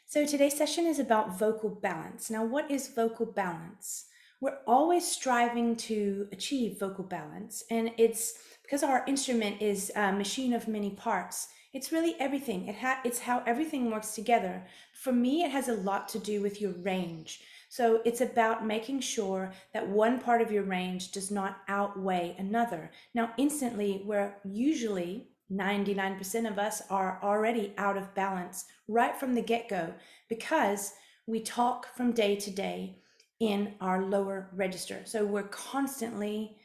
So today's session is about vocal balance. Now, what is vocal balance? We're always striving to achieve vocal balance, and it's because our instrument is a machine of many parts. It's really everything. It's how everything works together. For me, it has a lot to do with your range. So it's about making sure that one part of your range does not outweigh another. Now, instantly, we're usually 99% of us are already out of balance right from the get-go because we talk from day to day in our lower register. So we're constantly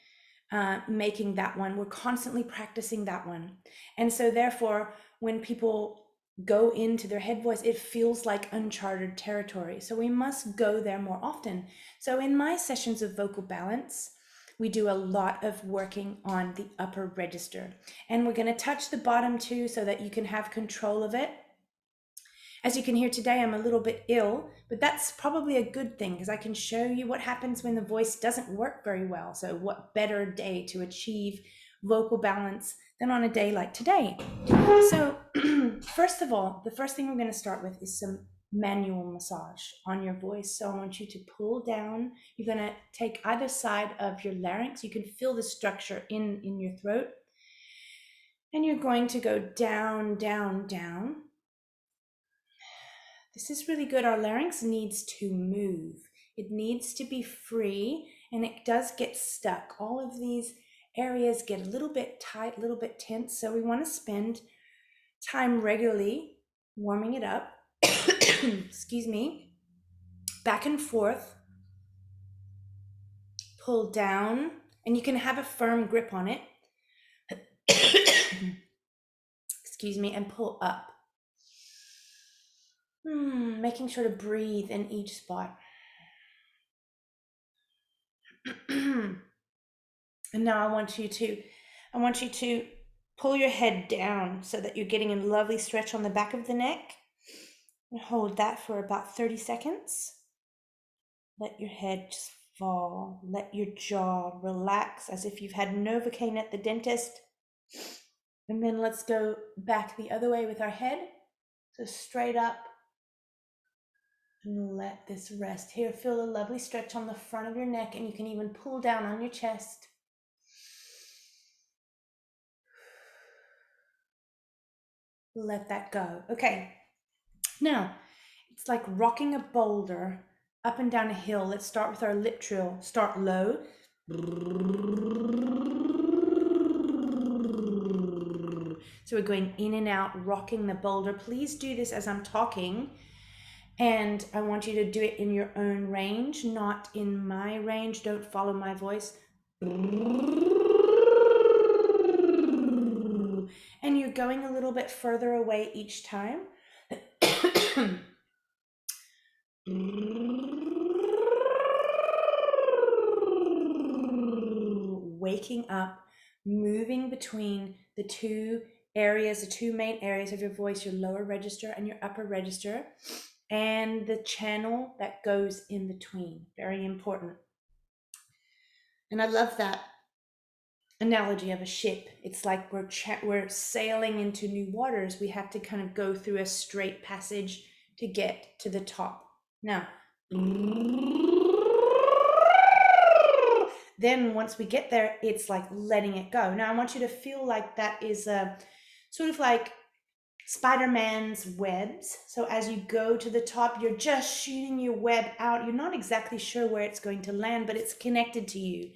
making that one, we're constantly practicing that one. And so therefore, when people go into their head voice, it feels like uncharted territory. So we must go there more often. So in my sessions of vocal balance, we do a lot of working on the upper register, and we're going to touch the bottom too so that you can have control of it. As you can hear today, I'm a little bit ill, but that's probably a good thing because I can show you what happens when the voice doesn't work very well. So what better day to achieve vocal balance than on a day like today? So first of all, the first thing we're going to start with is some manual massage on your voice. So I want you to pull down. You're going to take either side of your larynx. You can feel the structure in your throat. And you're going to go down, down, down. This is really good. Our larynx needs to move. It needs to be free, and it does get stuck. All of these areas get a little bit tight, a little bit tense. So we want to spend time regularly warming it up. Excuse me. Back and forth. Pull down, and you can have a firm grip on it. Excuse me, and pull up. Making sure to breathe in each spot. And now I want you to pull your head down so that you're getting a lovely stretch on the back of the neck. And hold that for about 30 seconds. Let your head just fall. Let your jaw relax as if you've had Novocaine at the dentist. And then let's go back the other way with our head. So straight up. And let this rest. Here, feel a lovely stretch on the front of your neck, and you can even pull down on your chest. Let that go. Okay. Now, it's like rocking a boulder up and down a hill. Let's start with our lip trill. Start low. So we're going in and out, rocking the boulder. Please do this as I'm talking. And I want you to do it in your own range, not in my range. Don't follow my voice. And you're going a little bit further away each time. Waking up, moving between the two areas, the two main areas of your voice, your lower register and your upper register, and the channel that goes in between. Very important. And I love that analogy of a ship. It's like we're sailing into new waters. We have to kind of go through a straight passage to get to the top. Now, then once we get there, it's like letting it go. Now I want you to feel like that is a sort of like Spider-Man's webs. So as you go to the top, you're just shooting your web out. You're not exactly sure where it's going to land, but it's connected to you.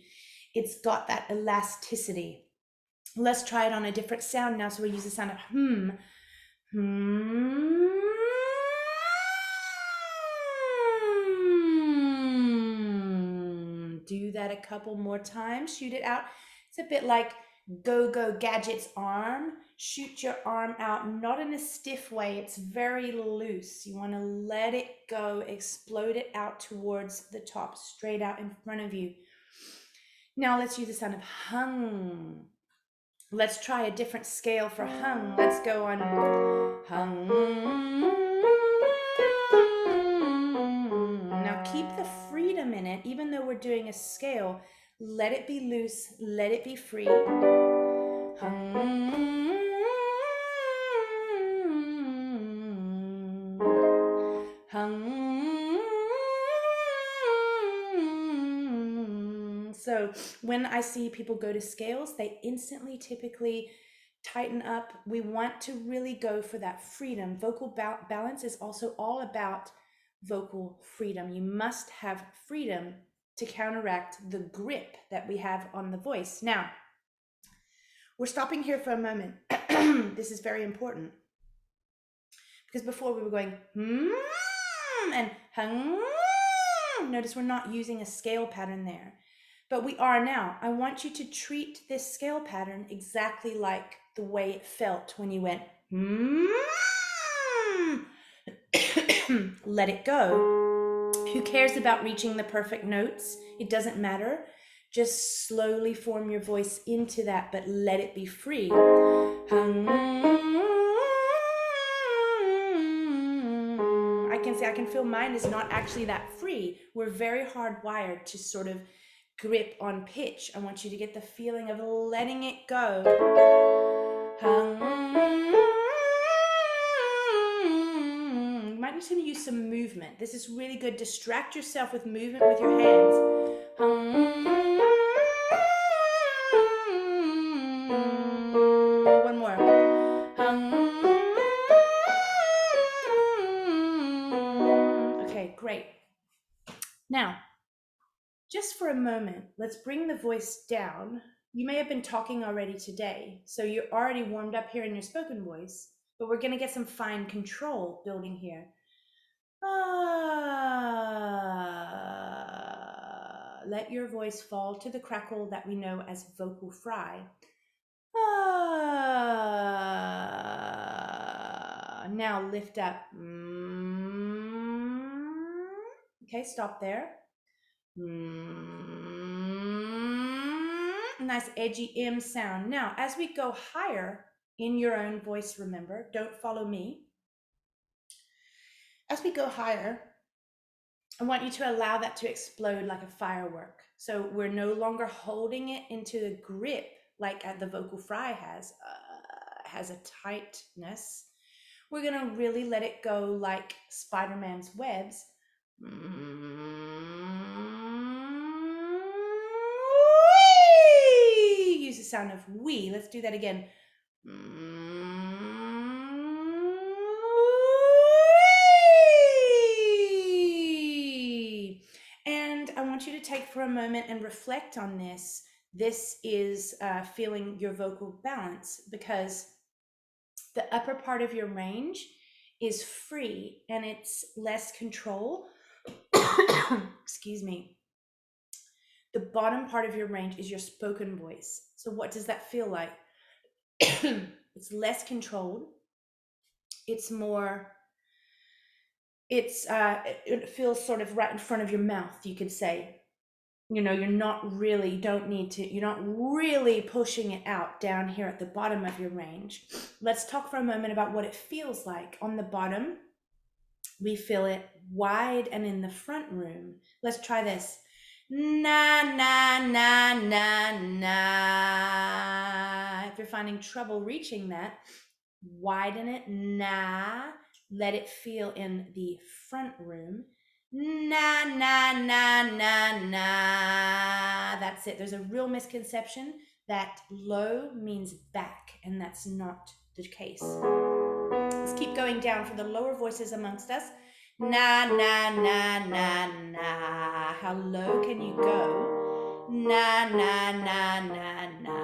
It's got that elasticity. Let's try it on a different sound now. So we use the sound of Do that a couple more times. Shoot it out. It's a bit like Go-Go Gadget's arm. Shoot your arm out, not in a stiff way. It's very loose. You want to let it go, explode it out towards the top, straight out in front of you. Now let's use the sound of hung. Let's try a different scale for hung. Let's go on hung. Now keep the freedom in it, even though we're doing a scale. Let it be loose, let it be free. Hum. So when I see people go to scales, they instantly typically tighten up. We want to really go for that freedom. Vocal balance is also all about vocal freedom. You must have freedom to counteract the grip that we have on the voice. Now, we're stopping here for a moment. This is very important because before we were going and notice we're not using a scale pattern there, but we are now. I want you to treat this scale pattern exactly like the way it felt when you went let it go. Who cares about reaching the perfect notes? It doesn't matter. Just slowly form your voice into that, but let it be free. I can feel mine is not actually that free. We're very hardwired to sort of grip on pitch. I want you to get the feeling of letting it go. You might need to use some movement. This is really good. Distract yourself with movement with your hands. One more. Okay, great. Now, just for a moment, let's bring the voice down. You may have been talking already today, so you're already warmed up here in your spoken voice, but we're going to get some fine control building here. Let your voice fall to the crackle that we know as vocal fry. Now lift up. Okay, stop there. Nice edgy M sound. Now, as we go higher in your own voice, remember, don't follow me. As we go higher, I want you to allow that to explode like a firework. So we're no longer holding it into the grip like the vocal fry has a tightness. We're going to really let it go like Spider-Man's webs. Use the sound of wee. Let's do that again. And I want you to take for a moment and reflect on this. This is feeling your vocal balance, because the upper part of your range is free and it's less control. Excuse me. The bottom part of your range is your spoken voice. So what does that feel like? It's less controlled. It's more, it feels sort of right in front of your mouth, you could say. You know, you're not really pushing it out down here at the bottom of your range. Let's talk for a moment about what it feels like. On the bottom, we feel it wide and in the front room. Let's try this. Na, na, na, na, na. If you're finding trouble reaching that, widen it, na. Let it feel in the front room. Na, na, na, na, na. That's it. There's a real misconception that low means back, and that's not the case. Let's keep going down for the lower voices amongst us. Na, na, na, na, na. How low can you go? Na, na, na, na, na.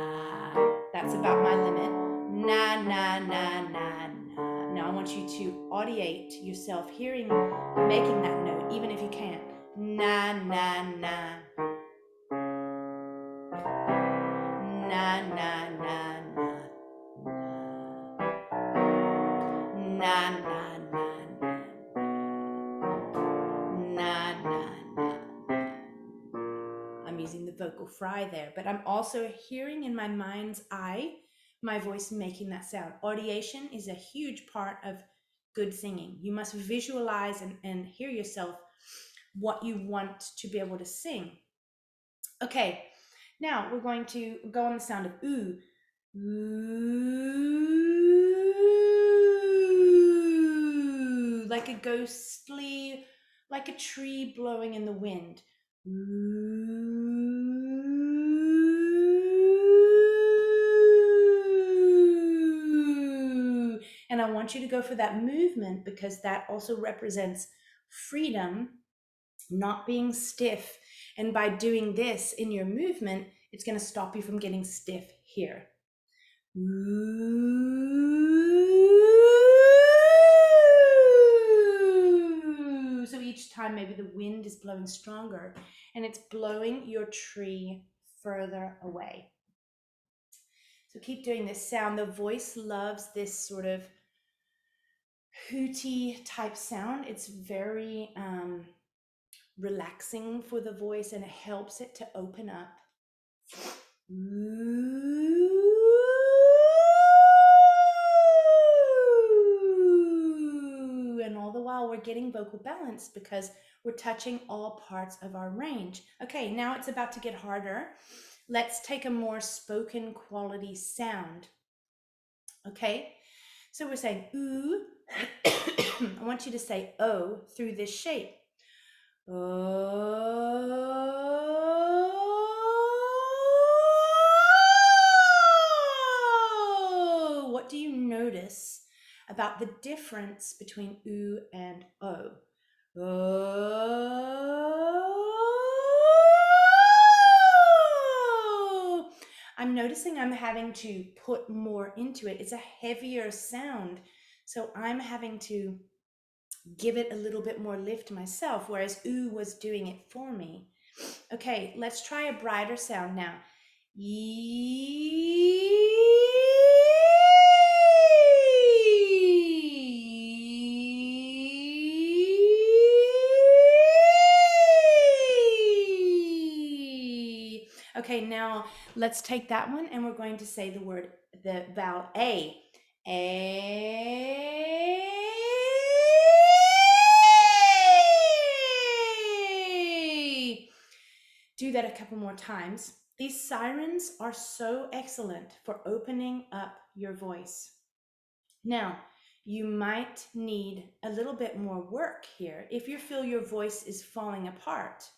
That's about my limit. Na, na, na, na, na. Now I want you to audiate yourself making that note, even if you can't. Na, na, na. Na, na, na, na. Na, na, na, na, na, na. I'm using the vocal fry there, but I'm also hearing in my mind's eye my voice making that sound. Audiation is a huge part of good singing. You must visualize and hear yourself what you want to be able to sing. Okay, now we're going to go on the sound of ooh. Ooh, like a a ghostly, like a tree blowing in the wind. And I want you to go for that movement because that also represents freedom, not being stiff. And by doing this in your movement, it's going to stop you from getting stiff here. So each time maybe the wind is blowing stronger and it's blowing your tree further away. So keep doing this sound. The voice loves this sort of hooty type sound. It's very relaxing for the voice and it helps it to open up. And all the while we're getting vocal balance because we're touching all parts of our range. Okay, now it's about to get harder. Let's take a more spoken quality sound. Okay, so we're saying ooh. I want you to say oh through this shape. Oh. What do you notice about the difference between oo and o? Oh. I'm noticing I'm having to put more into it. It's a heavier sound, so I'm having to give it a little bit more lift myself, whereas ooh was doing it for me. Okay, let's try a brighter sound now. Okay, now let's take that one and we're going to say the word, the vowel A. A. Do that a couple more times. These sirens are so excellent for opening up your voice. Now, you might need a little bit more work here. If you feel your voice is falling apart,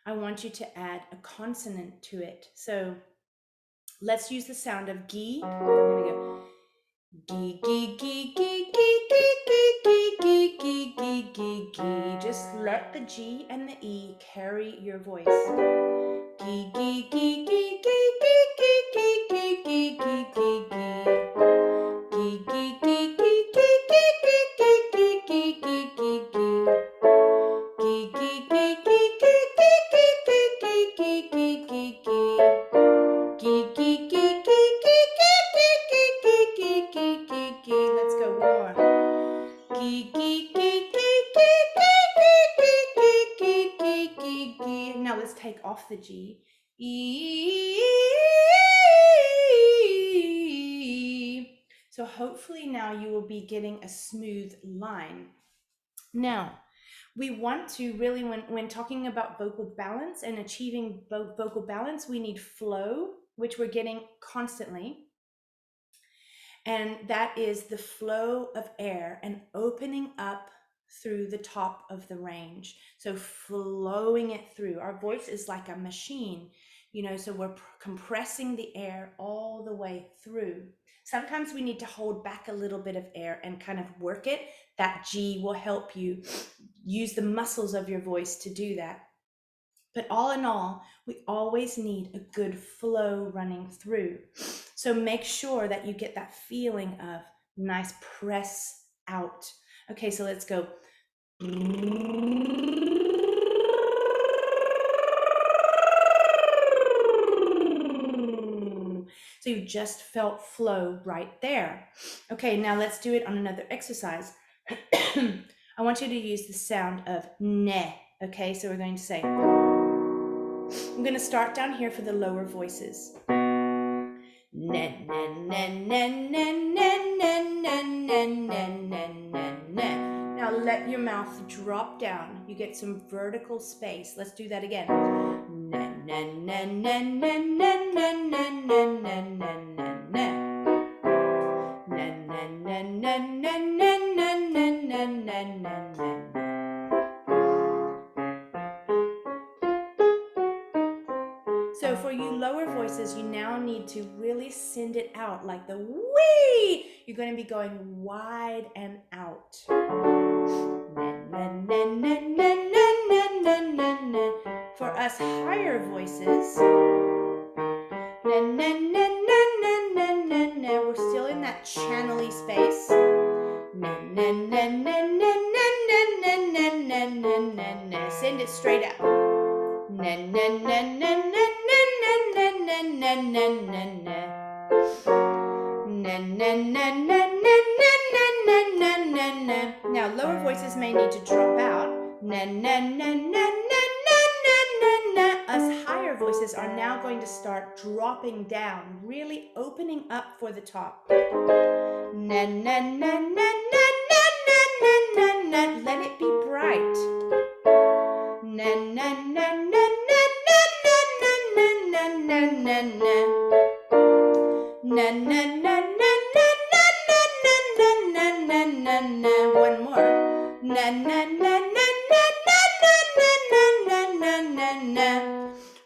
I want you to add a consonant to it. So let's use the sound of gi. We're going to go gi, gi, gi, gi, gi, gi, gi, gi, gi, gi, gi, gi. Just let the G and the E carry your voice. Gi, gi, gi, gi, gi, gi, gi, gi, gi, gi, gi, gi, gi. Gi, gi, gi, gi, gi, gi, gi, gi, gi, gi, gi, gi. Gi, gi, gi, gi, gi, gi, gi, gi, gi, gi, gi, gi. Gi, gi, gi, gi, gi, gi, gi, gi, gi, gi, gi, gi. Let's go one more. Gi, gi, gi, gi, gi, gi, gi, gi, gi, gi, gi, gi. Now let's take off the G. So hopefully now you will be getting a smooth line. Now, we want to really, when talking about vocal balance and achieving vocal balance, we need flow, which we're getting constantly. And that is the flow of air and opening up through the top of the range. So flowing it through. Our voice is like a machine, you know, so we're compressing the air all the way through. Sometimes we need to hold back a little bit of air and kind of work it. That G will help you use the muscles of your voice to do that. But all in all, we always need a good flow running through. So make sure that you get that feeling of nice press out. Okay, so let's go. So you just felt flow right there. Okay, now let's do it on another exercise. I want you to use the sound of ne. Okay, so we're going to say, I'm going to start down here for the lower voices. Ne, ne, ne, ne, ne, ne, ne, ne, ne, ne, ne, ne. Now let your mouth drop down. You get some vertical space. Let's do that again. Ne, ne, ne, ne, ne, ne, ne, ne, ne, ne, ne, ne. Ne, ne, ne, na na na na na na na na na. So for you lower voices, you now need to really send it out like the wee. You're going to be going wide and out. Na, na, na, na, na, na, na, na, na. For us higher voices, na, na, na, na, na, na, na, na. We're still in that channely space. Na, na, na, na, na, na, na, na, na, na, na, na, na. Send it straight up. Na, na, na, na, na, na, na, na, na, na, na, na, na. Na, na, na, na, na, na, na, na, na, na, na. Now, lower voices may need to drop out. Na, na, na, na, na, na, na, na, na. Us higher voices are now going to start dropping down, really opening up for the top. Na, na, na, na, na, na, na, na, na, na. Let it be bright. Na, na, na, na, na, na, na, na, na, na, na, na, na. Na, na, na, na, na, na, na, na, na, na, na, na. One more. Na, na, na, na, na, na, na, na, na, na, na, na.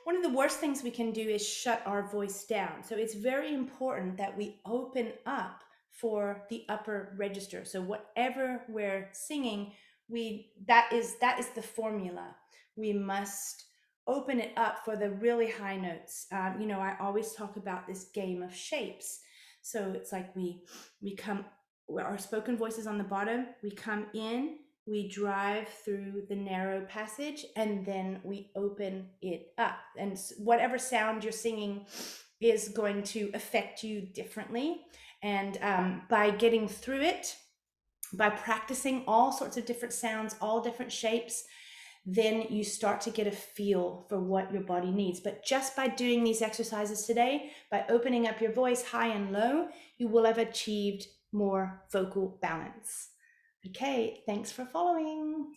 One of the worst things we can do is shut our voice down. So it's very important that we open up for the upper register. So whatever we're singing, that is the formula. We must open it up for the really high notes. I always talk about this game of shapes. So it's like we come, our spoken voice is on the bottom, we come in, we drive through the narrow passage, and then we open it up. And whatever sound you're singing is going to affect you differently. And by getting through it, by practicing all sorts of different sounds, all different shapes, then you start to get a feel for what your body needs. But just by doing these exercises today, by opening up your voice high and low, you will have achieved more vocal balance. Okay, thanks for following.